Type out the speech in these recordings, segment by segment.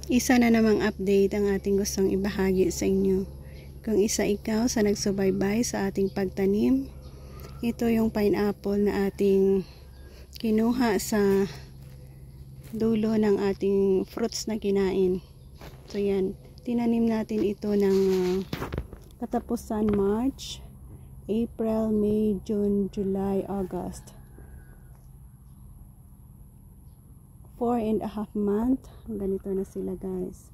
Isa na namang update ang ating gustong ibahagi sa inyo. Kung isa ikaw sa nagsubaybay sa ating pagtanim, ito yung pineapple na ating kinuha sa dulo ng ating fruits na kinain. So yan, tinanim natin ito ng katapusan March, April, May, June, July, August. 4.5 month, ganito na sila guys.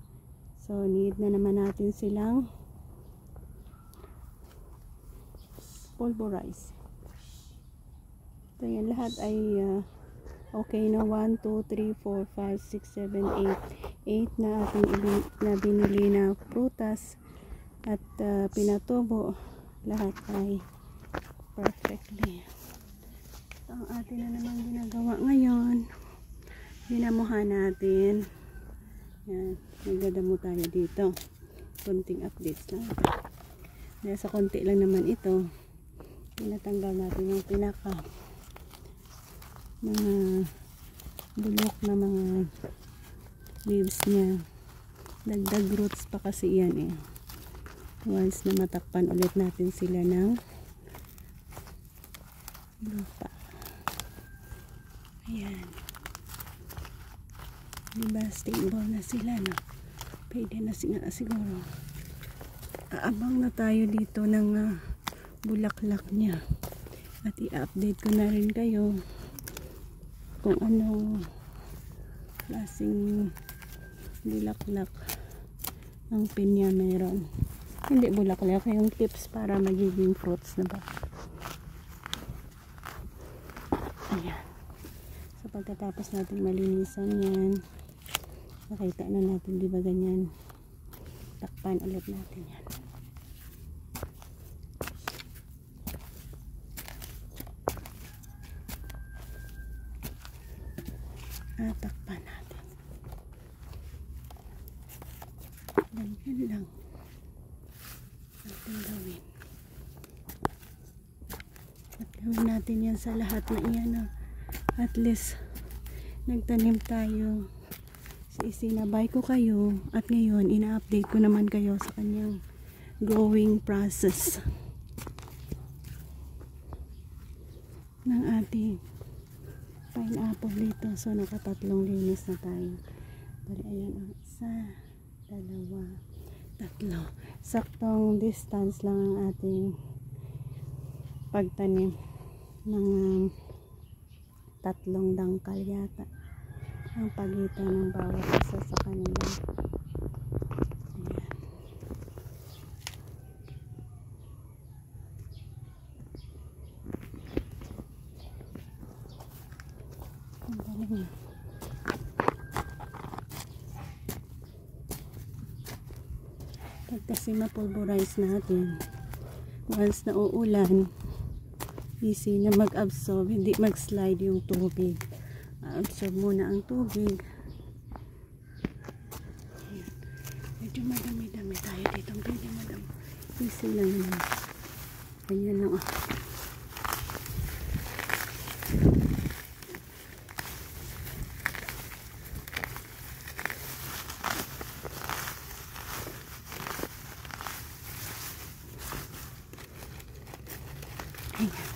So need na naman natin silang pulverize. So yan, lahat ay okay na. 1, 2, 3, 4, 5, 6, 7, 8 na ating binili na prutas at pinatubo. Lahat ay perfectly. So ang atin na naman ginagawa ngayon, dinamuhan natin. Yan, nagdadamo tayo dito. Konting updates lang. Dahil sa konti lang naman ito, tinatanggal natin yung pinaka mga bulok na mga leaves niya. Dagdag roots pa kasi yan eh. Once na matakpan ulit natin sila ng lupa. Ayan. Diba stable na sila, no? Pwede na siguro. Aabang na tayo dito ng bulaklak niya. At i-update ko na rin kayo kung anong klaseng bulaklak ang pinya meron. Hindi bulaklak, yung tips para magiging fruits na ba. Ayan. So pagkatapos natin malinisan yan, nakita na natin, di ba ganyan, takpan ulit natin yan. Takpan natin. Ganyan lang natin gawin. At gawin natin yan sa lahat na iyan. At least nagtanim tayo. Isinabay ko kayo at ngayon ina-update ko naman kayo sa kanyang growing process ng ating pineapple dito. So nakatatlong linis na tayo. Bali ayan ang isa, dalawa, tatlo. Saktong distance lang ang ating pagtanim ng tatlong dangkal yata ang pagitan ng bawat isa sa kanila. Ayan. Pag kasi mapulverize natin, once na uulan, easy na mag-absorb, hindi mag-slide yung tubig. Absorb muna ang tubig. Medyo madami-dami tayo dito. Medyo madami. Easy lang naman. Ganyan lang. Ayan.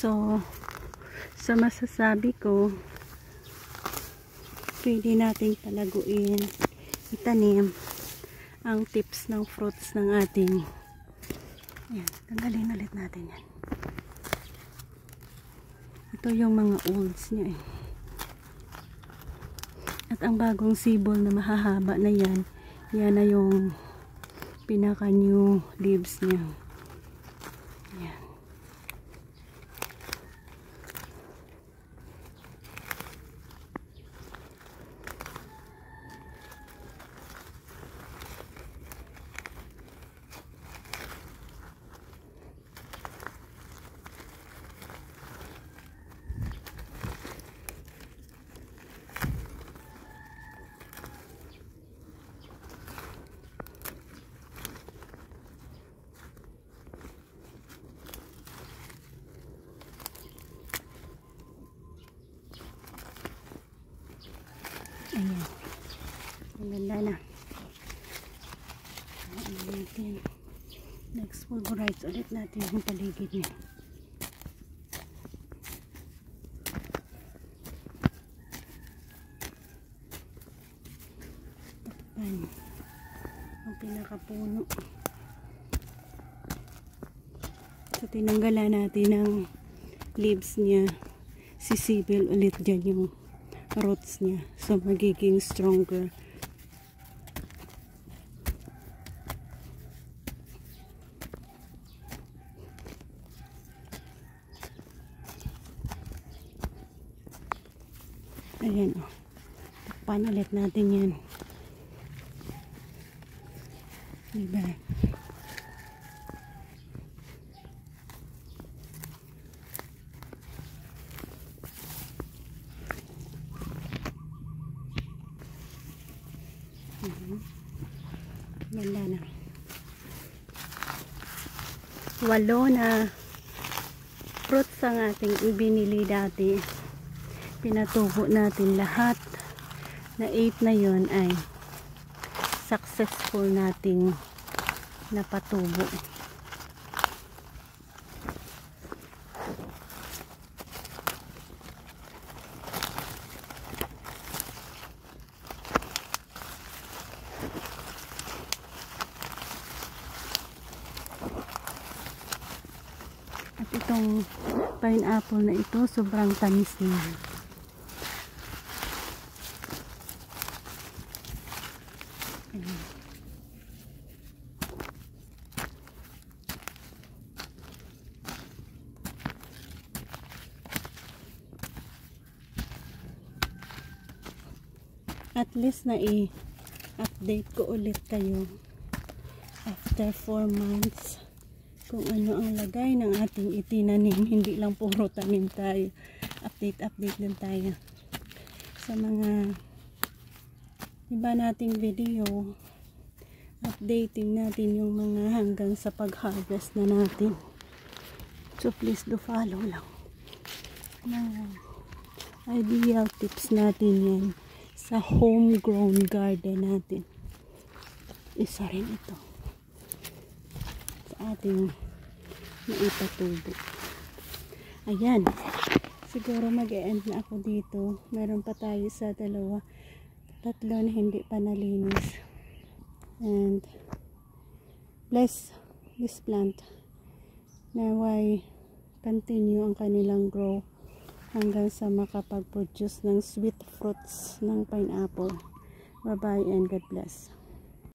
So, sa masasabi ko, pwede nating palaguin, itanim ang tips ng fruits ng ating. Yan, tanggalin ulit natin yan. Ito yung mga olds niya eh. At ang bagong sibol na mahahaba na yan, yan na yung pinaka new leaves niya. Yan. Ayan. Ang ganda na. Ayan natin. Next, pulverize ulit natin yung paligid niya. Takpan. Ang pinakapuno. So, tinanggalan natin ng leaves niya. Sisipil ulit dyan yung roots niya. So, magiging stronger. Ayan o. Takpan ulit natin yan. Diba? Ganda na. 8 na fruits ang ating ibinili dati. Pinatubo natin lahat. Na 8 na yon ay successful nating napatubo. At itong pineapple na ito, sobrang tamis niya. At least na i-update ko ulit kayo after 4 months kung ano ang lagay ng ating itinanim. Hindi lang puro tanim tayo. Update din tayo sa mga iba nating video. Updating natin yung mga hanggang sa pag-harvest na natin. So please do follow lang. Mga ideal tips natin yan sa homegrown garden natin. Isa rin ito sa ating maipatubo. Ayan, siguro mag-e-end na ako dito. Meron pa tayo sa 2, 3 na hindi pa nalinis. And bless this plant. Naway continue ang kanilang grow hanggang sa makapag-produce ng sweet fruits ng pineapple. Bye bye and God bless.